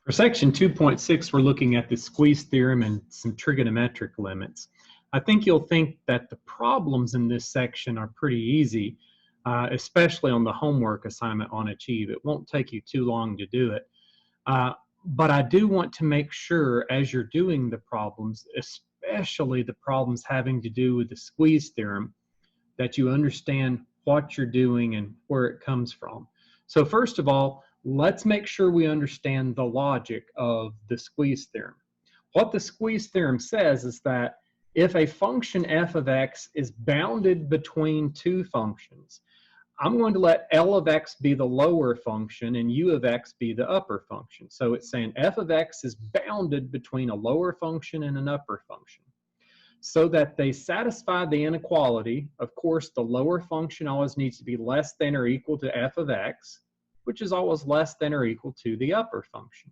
For section 2.6, we're looking at the squeeze theorem and some trigonometric limits. I think you'll think that the problems in this section are pretty easy, especially on the homework assignment on Achieve. It won't take you too long to do it. But I do want to make sure as you're doing the problems, especially the problems having to do with the squeeze theorem, that you understand what you're doing and where it comes from. So first of all, let's make sure we understand the logic of the squeeze theorem. What the squeeze theorem says is that if a function f of x is bounded between two functions, I'm going to let L of x be the lower function and U of x be the upper function. So it's saying f of x is bounded between a lower function and an upper function. So that they satisfy the inequality, of course, the lower function always needs to be less than or equal to f of x, which is always less than or equal to the upper function.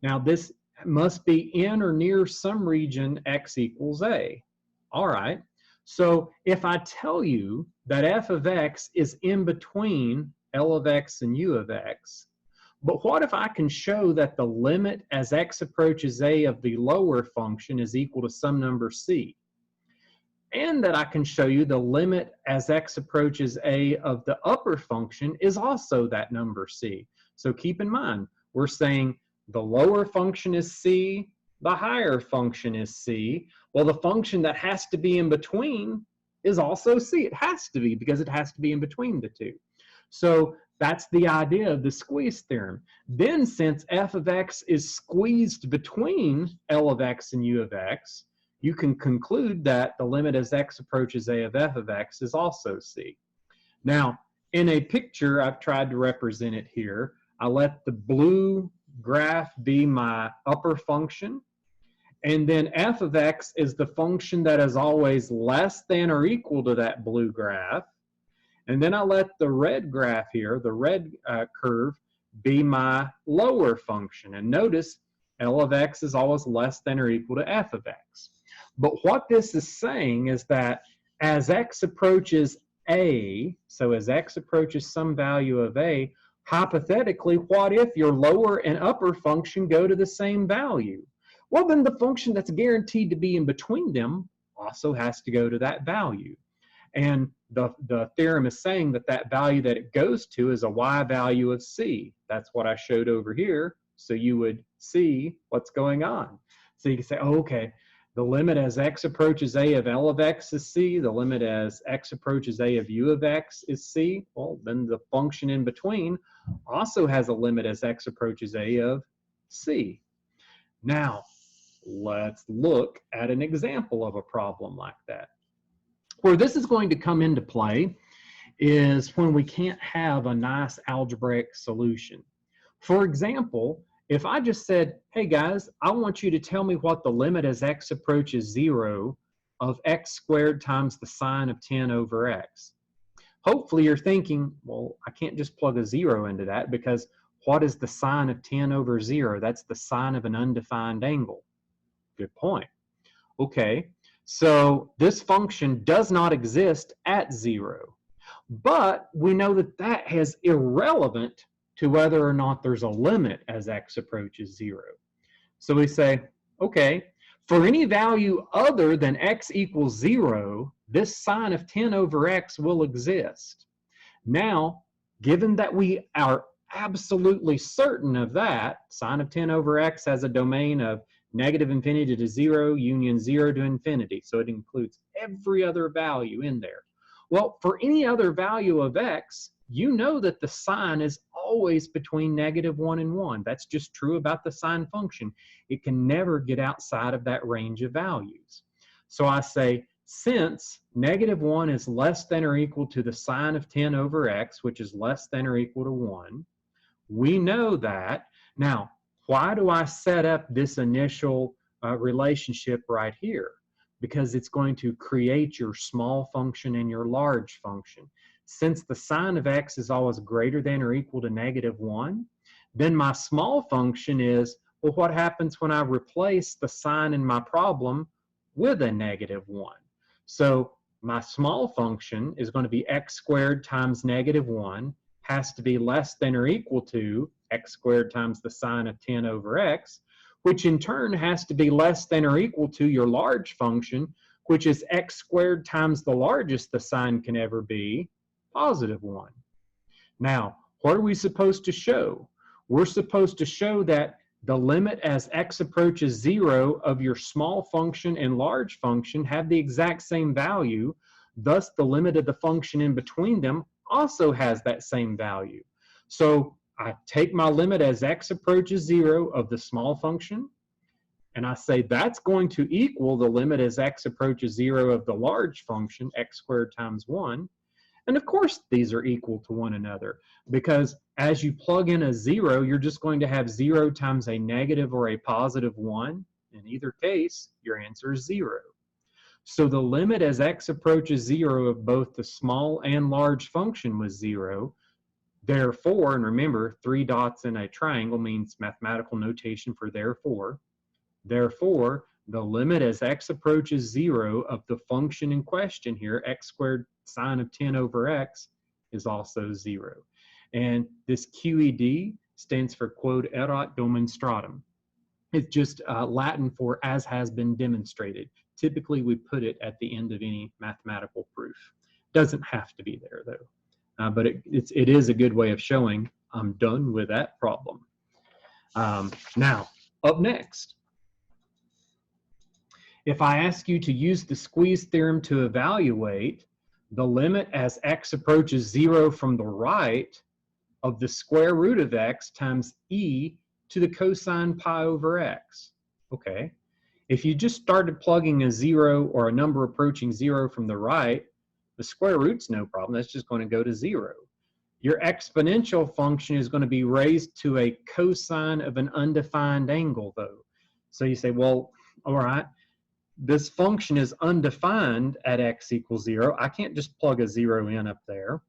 Now this must be in or near some region x equals a. All right, so if I tell you that f of x is in between L of x and U of x, but what if I can show that the limit as x approaches a of the lower function is equal to some number c? And that I can show you the limit as x approaches a of the upper function is also that number c. So keep in mind, we're saying the lower function is c, the higher function is c. Well, the function that has to be in between is also c. It has to be, because it has to be in between the two. So that's the idea of the squeeze theorem. Then since f of x is squeezed between L of x and U of x, you can conclude that the limit as x approaches a of f of x is also c. Now, in a picture, I've tried to represent it here. I let the blue graph be my upper function, and then f of x is the function that is always less than or equal to that blue graph. And then I let the red graph here, the red curve, be my lower function. And notice L of x is always less than or equal to f of x. But what this is saying is that as x approaches a, so as x approaches some value of a, hypothetically, what if your lower and upper function go to the same value? Well, then the function that's guaranteed to be in between them also has to go to that value. And the theorem is saying that that value that it goes to is a y value of c. That's what I showed over here, so you would see what's going on. So you can say, oh, okay, the limit as x approaches a of L of x is c, the limit as x approaches a of U of x is c. Well, then the function in between also has a limit as x approaches a of c. Now, let's look at an example of a problem like that. Where this is going to come into play is when we can't have a nice algebraic solution. For example, if I just said, hey guys, I want you to tell me what the limit as x approaches 0 of x squared times the sine of 10 over x. Hopefully you're thinking, well, I can't just plug a 0 into that, because what is the sine of 10 over 0? That's the sine of an undefined angle. Good point. Okay, so this function does not exist at 0. But we know that that is irrelevant to whether or not there's a limit as x approaches 0. So we say, okay, for any value other than x equals 0, this sine of 10 over x will exist. Now, given that we are absolutely certain of that, sine of 10 over x has a domain of negative infinity to 0, union 0 to infinity. So it includes every other value in there. Well, for any other value of x, you know that the sine is always between -1 and 1. That's just true about the sine function. It can never get outside of that range of values. So I say, since -1 is less than or equal to the sine of 10 over x, which is less than or equal to 1, we know that. Now, why do I set up this initial relationship right here? Because it's going to create your small function and your large function. Since the sine of x is always greater than or equal to -1, then my small function is, well, what happens when I replace the sign in my problem with a -1? So my small function is going to be x squared times -1 has to be less than or equal to x squared times the sine of 10 over x, which in turn has to be less than or equal to your large function, which is x squared times the largest the sine can ever be, positive 1. Now, what are we supposed to show? We're supposed to show that the limit as x approaches 0 of your small function and large function have the exact same value. Thus, the limit of the function in between them also has that same value. So I take my limit as x approaches 0 of the small function, and I say that's going to equal the limit as x approaches 0 of the large function, x squared times 1. And of course, these are equal to one another, because as you plug in a 0, you're just going to have 0 times a negative or a positive 1. In either case, your answer is 0. So the limit as x approaches 0 of both the small and large function was 0. Therefore, and remember, 3 dots in a triangle means mathematical notation for therefore. Therefore, the limit as x approaches 0 of the function in question here, x squared sine of 10 over x, is also 0. And this QED stands for quod erat demonstratum. It's just Latin for as has been demonstrated. Typically, we put it at the end of any mathematical proof. Doesn't have to be there, though. But it is a good way of showing I'm done with that problem. Now, up next, if I ask you to use the squeeze theorem to evaluate the limit as x approaches 0 from the right of the square root of x times e to the cosine pi over x. Okay, if you just started plugging a 0 or a number approaching 0 from the right, the square root's no problem. That's just going to go to 0. Your exponential function is going to be raised to a cosine of an undefined angle, though. So you say, well, all right, this function is undefined at x equals 0. I can't just plug a 0 in up there.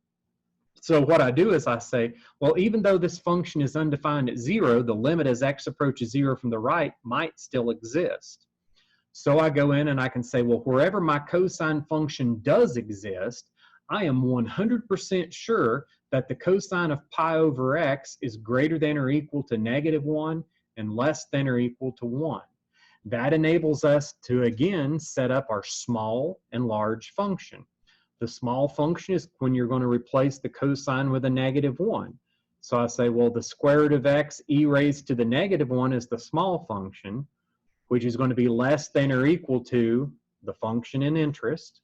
So what I do is I say, well, even though this function is undefined at 0, the limit as x approaches 0 from the right might still exist. So I go in and I can say, well, wherever my cosine function does exist, I am 100% sure that the cosine of pi over x is greater than or equal to -1 and less than or equal to 1. That enables us to, again, set up our small and large function. The small function is when you're going to replace the cosine with a -1. So I say, well, the square root of x e raised to the -1 is the small function, which is going to be less than or equal to the function in interest,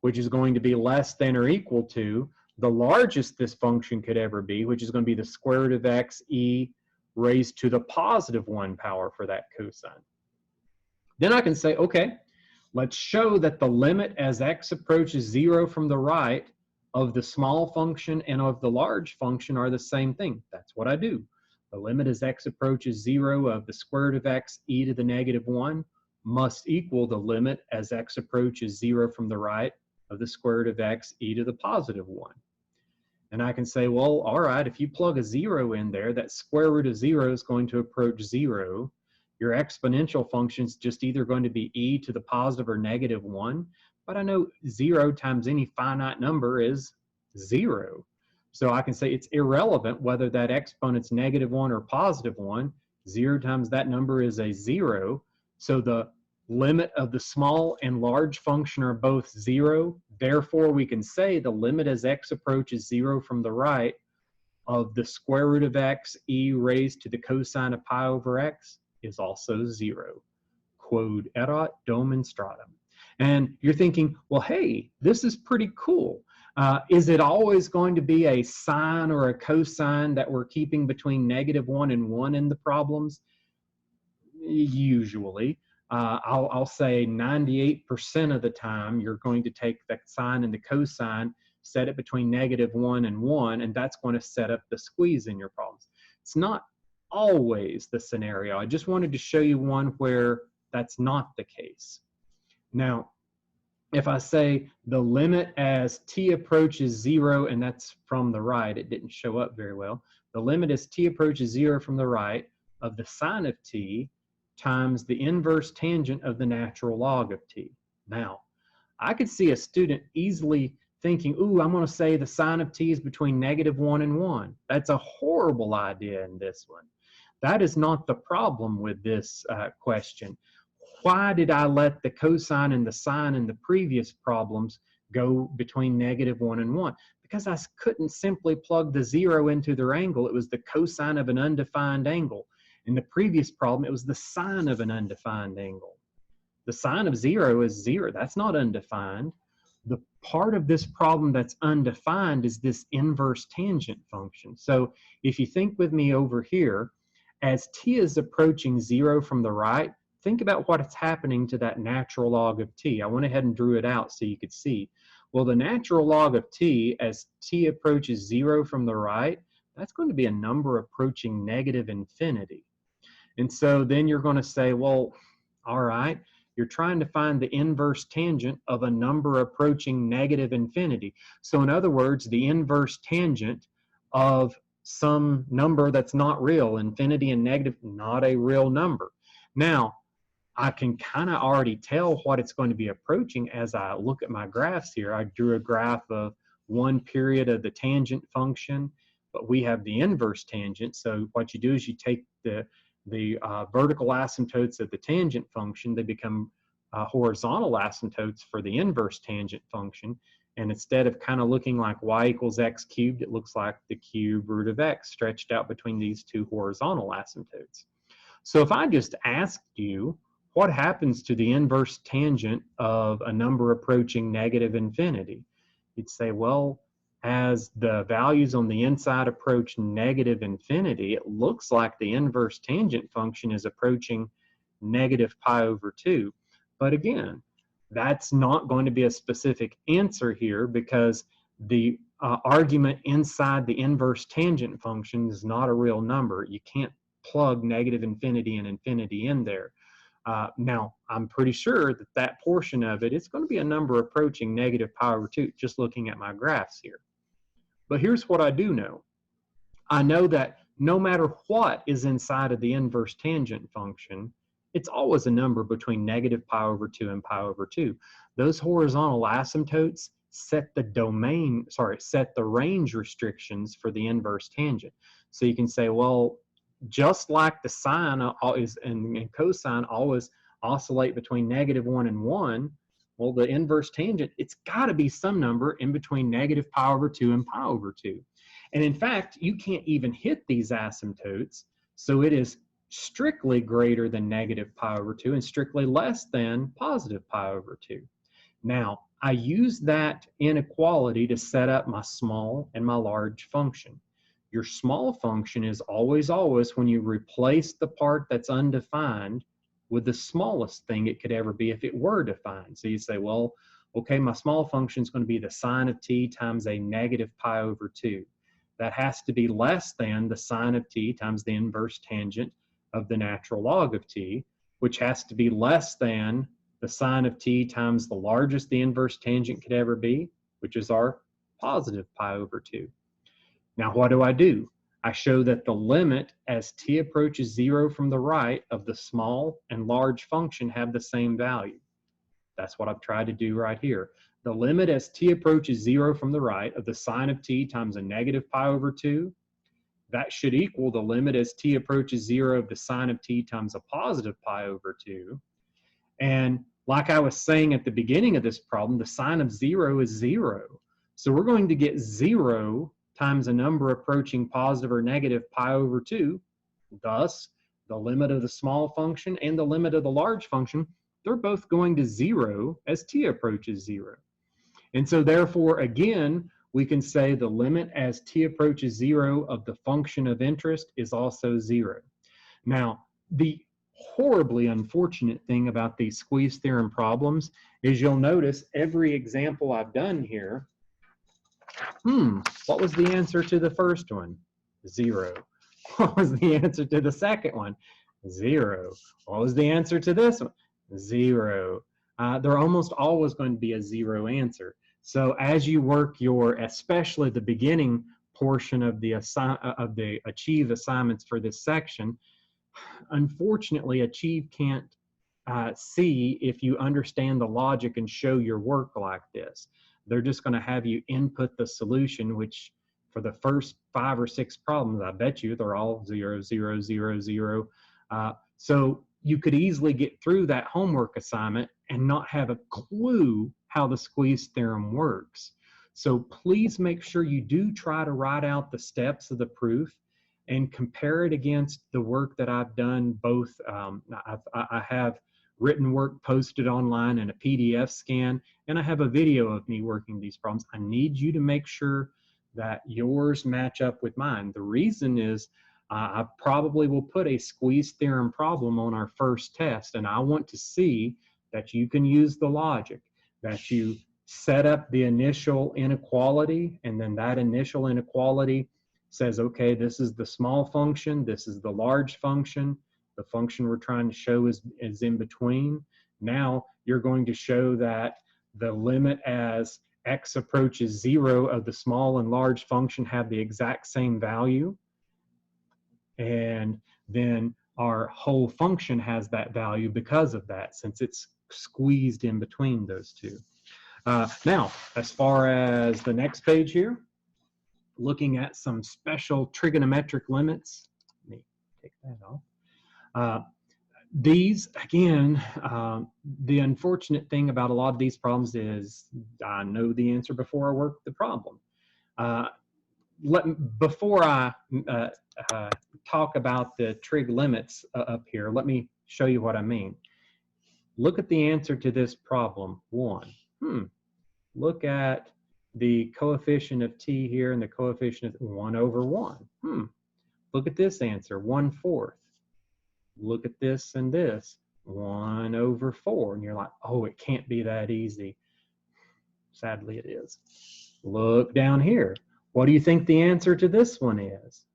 which is going to be less than or equal to the largest this function could ever be, which is going to be the square root of x e raised to the +1 power for that cosine. Then I can say, okay, let's show that the limit as x approaches 0 from the right of the small function and of the large function are the same thing. That's what I do. The limit as x approaches 0 of the square root of x e to the -1 must equal the limit as x approaches 0 from the right of the square root of x e to the +1. And I can say, well, all right, if you plug a 0 in there, that square root of 0 is going to approach 0. Your exponential function is just either going to be e to the positive or -1, but I know 0 times any finite number is 0. So I can say it's irrelevant whether that exponent's -1 or +1. 0 times that number is a 0. So the limit of the small and large function are both 0. Therefore, we can say the limit as x approaches 0 from the right of the square root of x e raised to the cosine of pi over x is also 0. Quod erat demonstratum. And you're thinking, well, hey, this is pretty cool. Is it always going to be a sine or a cosine that we're keeping between -1 and 1 in the problems? Usually. I'll say 98% of the time you're going to take the sine and the cosine, set it between -1 and 1, and that's going to set up the squeeze in your problems. It's not always the scenario. I just wanted to show you one where that's not the case. Now, if I say the limit as t approaches 0, and that's from the right, it didn't show up very well. The limit as t approaches 0 from the right of the sine of t times the inverse tangent of the natural log of t. Now, I could see a student easily thinking, ooh, I'm going to say the sine of t is between -1 and 1. That's a horrible idea in this one. That is not the problem with this question. Why did I let the cosine and the sine in the previous problems go between -1 and 1? Because I couldn't simply plug the 0 into their angle. It was the cosine of an undefined angle. In the previous problem, it was the sine of an undefined angle. The sine of 0 is 0. That's not undefined. The part of this problem that's undefined is this inverse tangent function. So if you think with me over here, as t is approaching 0 from the right, think about what's happening to that natural log of t. I went ahead and drew it out so you could see. Well, the natural log of t, as t approaches 0 from the right, that's going to be a number approaching -infinity. And so then you're going to say, well, all right, you're trying to find the inverse tangent of a number approaching -infinity. So in other words, the inverse tangent of some number that's not real, infinity and negative, not a real number. Now, I can kind of already tell what it's going to be approaching as I look at my graphs here. I drew a graph of one period of the tangent function, but we have the inverse tangent. So what you do is you take the vertical asymptotes of the tangent function, they become horizontal asymptotes for the inverse tangent function. And instead of kind of looking like y equals x cubed, it looks like the cube root of x stretched out between these two horizontal asymptotes. So if I just asked you, what happens to the inverse tangent of a number approaching -infinity? You'd say, well, as the values on the inside approach -infinity, it looks like the inverse tangent function is approaching -pi/2. But again, that's not going to be a specific answer here because the argument inside the inverse tangent function is not a real number. You can't plug -infinity and infinity in there. Now, I'm pretty sure that that portion of it is going to be a number approaching -pi/2, just looking at my graphs here. But here's what I do know. I know that no matter what is inside of the inverse tangent function, it's always a number between -pi/2 and pi/2. Those horizontal asymptotes set the range restrictions for the inverse tangent. So you can say, well, just like the sine and cosine always oscillate between -1 and 1, well, the inverse tangent, it's got to be some number in between -pi/2 and pi/2. And in fact, you can't even hit these asymptotes, so it is strictly greater than -pi/2 and strictly less than +pi/2. Now, I use that inequality to set up my small and my large function. Your small function is always when you replace the part that's undefined with the smallest thing it could ever be if it were defined. So you say, well, okay, my small function is going to be the sine of t times a -pi/2. That has to be less than the sine of t times the inverse tangent of the natural log of t, which has to be less than the sine of t times the largest the inverse tangent could ever be, which is our +pi/2. Now, what do? I show that the limit as t approaches 0 from the right of the small and large function have the same value. That's what I've tried to do right here. The limit as t approaches 0 from the right of the sine of t times a -pi/2, that should equal the limit as t approaches 0 of the sine of t times a +pi/2. And like I was saying at the beginning of this problem, the sine of 0 is 0. So we're going to get 0 times a number approaching positive or negative pi/2. Thus, the limit of the small function and the limit of the large function, they're both going to 0 as t approaches 0. And so therefore, again, we can say the limit as t approaches 0 of the function of interest is also 0. Now, the horribly unfortunate thing about these squeeze theorem problems is you'll notice every example I've done here, what was the answer to the first one? 0. What was the answer to the second one? 0. What was the answer to this one? 0. They're almost always going to be a 0 answer. So as you work especially the beginning portion of the Achieve assignments for this section, unfortunately, Achieve can't see if you understand the logic and show your work like this. they're just going to have you input the solution, which for the first 5 or 6 problems, I bet you they're all 0, 0, 0, 0. So you could easily get through that homework assignment and not have a clue how the squeeze theorem works. So please make sure you do try to write out the steps of the proof and compare it against the work that I've done. Both I have written work posted online in a PDF scan, and I have a video of me working these problems. I need you to make sure that yours match up with mine. The reason is I probably will put a squeeze theorem problem on our first test, and I want to see that you can use the logic, that you set up the initial inequality, and then that initial inequality says, okay, this is the small function, this is the large function, the function we're trying to show is in between. Now you're going to show that the limit as x approaches 0 of the small and large function have the exact same value, and then our whole function has that value because of that, since it's squeezed in between those two. Now, as far as the next page here, looking at some special trigonometric limits. Let me take that off. These, again, the unfortunate thing about a lot of these problems is I know the answer before I work the problem. Before I talk about the trig limits up here, let me show you what I mean. Look at the answer to this problem, 1. Look at the coefficient of t here and the coefficient of 1 over 1. Look at this answer, 1/4. Look at this and this, 1 over 4. And you're like, oh, it can't be that easy. Sadly, it is. Look down here. What do you think the answer to this one is?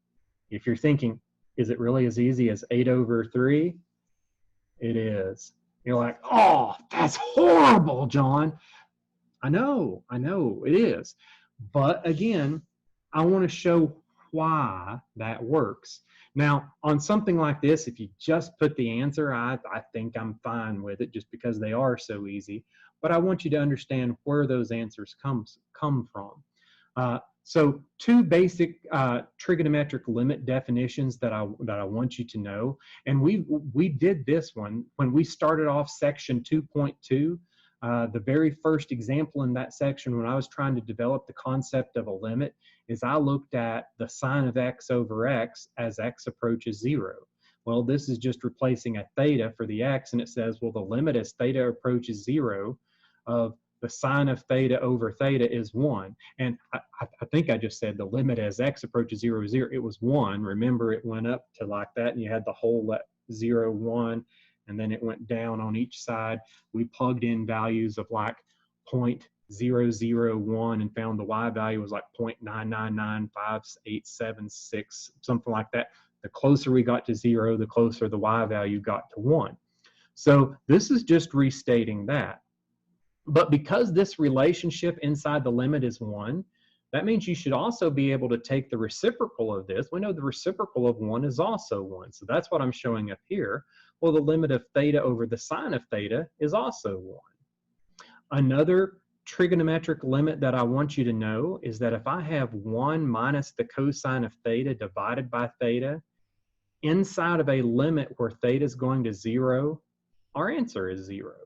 If you're thinking, is it really as easy as 8 over 3? It is. You're like, oh, that's horrible, John. I know, it is. But again, I want to show why that works. Now, on something like this, if you just put the answer, I think I'm fine with it just because they are so easy. But I want you to understand where those answers come from. So 2 basic trigonometric limit definitions that I want you to know. And we did this one when we started off section 2.2. The very first example in that section when I was trying to develop the concept of a limit is I looked at the sine of x over x as x approaches 0. Well, this is just replacing a theta for the x, and it says, well, the limit as theta approaches 0 of the sine of theta over theta is 1. And I think I just said the limit as x approaches 0 is 0. It was 1. Remember, it went up to like that, and you had the whole 0, 1. And then it went down on each side. We plugged in values of like 0.001 and found the y value was like 0.9995876, something like that. The closer we got to 0, the closer the y value got to 1. So this is just restating that. But because this relationship inside the limit is 1, that means you should also be able to take the reciprocal of this. We know the reciprocal of 1 is also 1. So that's what I'm showing up here. Well, the limit of theta over the sine of theta is also 1. Another trigonometric limit that I want you to know is that if I have 1 minus the cosine of theta divided by theta, inside of a limit where theta is going to 0, our answer is 0.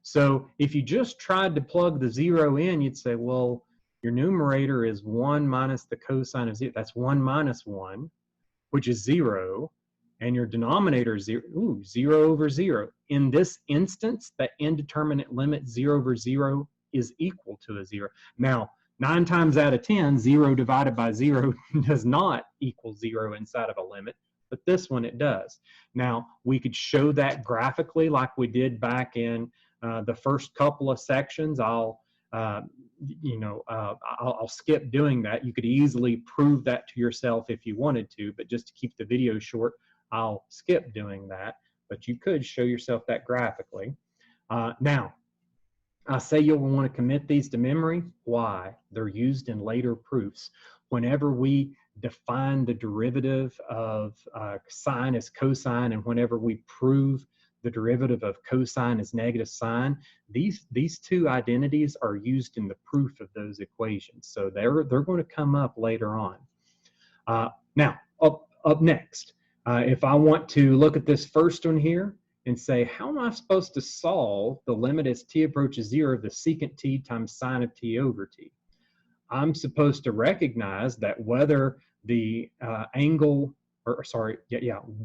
So if you just tried to plug the 0 in, you'd say, well, your numerator is 1 minus the cosine of 0. That's 1 minus 1, which is 0. And your denominator is 0, 0 over 0. In this instance, the indeterminate limit 0 over 0 is equal to a 0. Now, 9 times out of 10, 0 divided by 0 does not equal 0 inside of a limit, but this one it does. Now, we could show that graphically like we did back in the first couple of sections. I'll skip doing that. You could easily prove that to yourself if you wanted to, but just to keep the video short, I'll skip doing that, but you could show yourself that graphically. Now, I say you'll want to commit these to memory. Why? They're used in later proofs. Whenever we define the derivative of sine as cosine, and whenever we prove the derivative of cosine is negative sine. These two identities are used in the proof of those equations. So they're going to come up later on. Now, up next, if I want to look at this first one here and say, how am I supposed to solve the limit as t approaches 0 of the secant t times sine of t over t? I'm supposed to recognize that whether the angle, or sorry,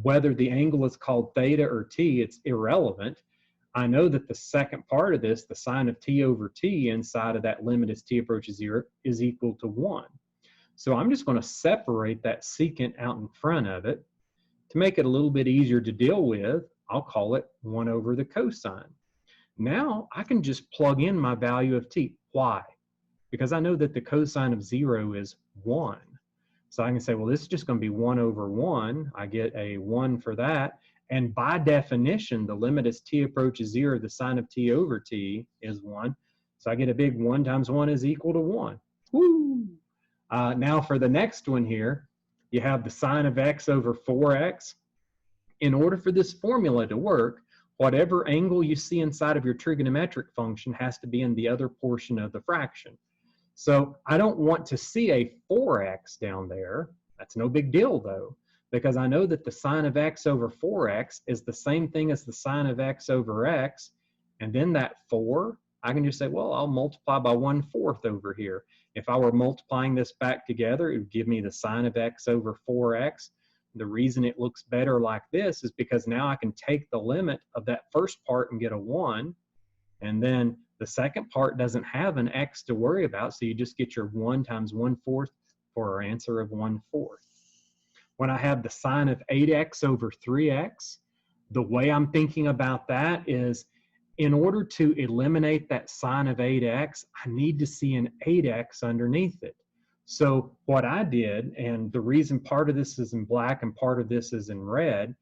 whether the angle is called theta or t, it's irrelevant. I know that the second part of this, the sine of t over t inside of that limit as t approaches 0, is equal to 1. So I'm just going to separate that secant out in front of it. To make it a little bit easier to deal with, I'll call it 1 over the cosine. Now I can just plug in my value of t. Why? Because I know that the cosine of 0 is 1. So I can say, well, this is just going to be 1 over 1. I get a 1 for that. And by definition, the limit as t approaches 0, the sine of t over t is 1. So I get a big 1 times 1 is equal to 1. Woo! Now for the next one here, you have the sine of x over 4x. In order for this formula to work, whatever angle you see inside of your trigonometric function has to be in the other portion of the fraction. So I don't want to see a 4x down there. That's no big deal though, because I know that the sine of x over 4x is the same thing as the sine of x over x. And then that 4, I can just say, well, I'll multiply by 1/4 over here. If I were multiplying this back together, it would give me the sine of x over 4x. The reason it looks better like this is because now I can take the limit of that first part and get a 1. And then the second part doesn't have an x to worry about, so you just get your 1 times 1/4 for our answer of 1/4. When I have the sine of 8x over 3x, the way I'm thinking about that is, in order to eliminate that sine of 8x, I need to see an 8x underneath it. So what I did, and the reason part of this is in black and part of this is in red,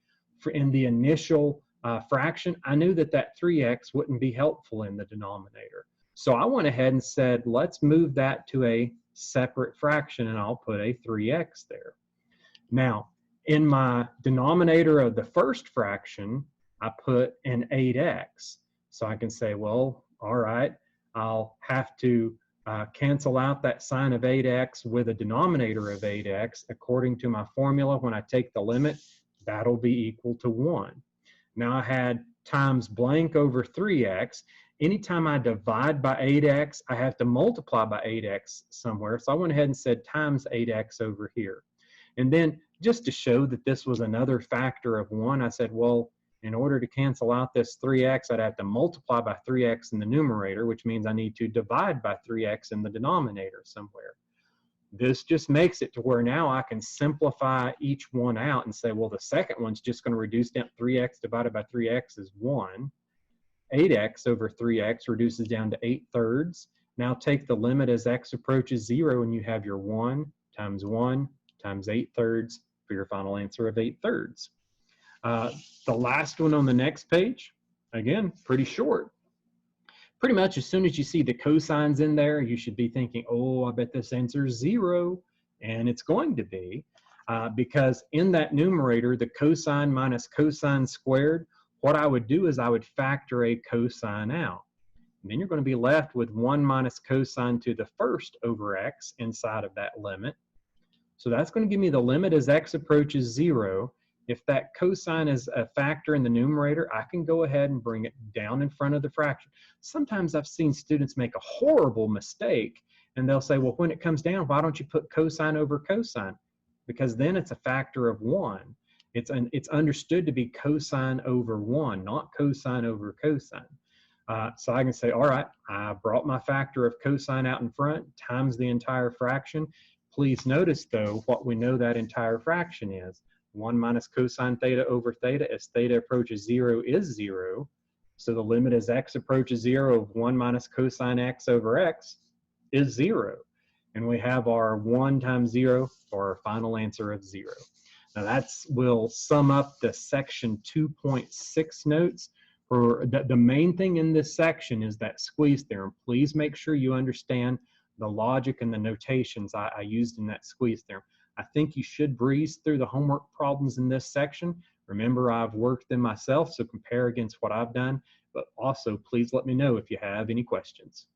in the initial fraction, I knew that that 3x wouldn't be helpful in the denominator. So I went ahead and said, let's move that to a separate fraction, and I'll put a 3x there. Now, in my denominator of the first fraction, I put an 8x. So I can say, well, all right, I'll have to cancel out that sine of 8x with a denominator of 8x. According to my formula, when I take the limit, that'll be equal to 1. Now I had times blank over 3x. Anytime I divide by 8x, I have to multiply by 8x somewhere. So I went ahead and said times 8x over here. And then just to show that this was another factor of 1, I said, well, in order to cancel out this 3x, I'd have to multiply by 3x in the numerator, which means I need to divide by 3x in the denominator somewhere. This just makes it to where now I can simplify each one out and say, well, the second one's just going to reduce down. 3x divided by 3x is 1. 8x over 3x reduces down to 8/3. Now take the limit as x approaches 0, and you have your 1 times 8/3 for your final answer of 8/3. The last one on the next page, again, pretty short. Pretty much as soon as you see the cosines in there, you should be thinking, oh, I bet this answer is 0. And it's going to be, because in that numerator, the cosine minus cosine squared, what I would do is I would factor a cosine out. And then you're going to be left with 1 minus cosine to the first over x inside of that limit. So that's going to give me the limit as x approaches 0. If that cosine is a factor in the numerator, I can go ahead and bring it down in front of the fraction. Sometimes I've seen students make a horrible mistake, and they'll say, well, when it comes down, why don't you put cosine over cosine? Because then it's a factor of 1. It's understood to be cosine over 1, not cosine over cosine. So I can say, all right, I brought my factor of cosine out in front times the entire fraction. Please notice, though, what we know that entire fraction is. 1 minus cosine theta over theta as theta approaches 0 is 0. So the limit as x approaches 0 of 1 minus cosine x over x is 0. And we have our 1 times 0 for our final answer of 0. Now will sum up the section 2.6 notes. For the main thing in this section is that squeeze theorem. Please make sure you understand the logic and the notations I used in that squeeze theorem. I think you should breeze through the homework problems in this section. Remember, I've worked them myself, so compare against what I've done, but also please let me know if you have any questions.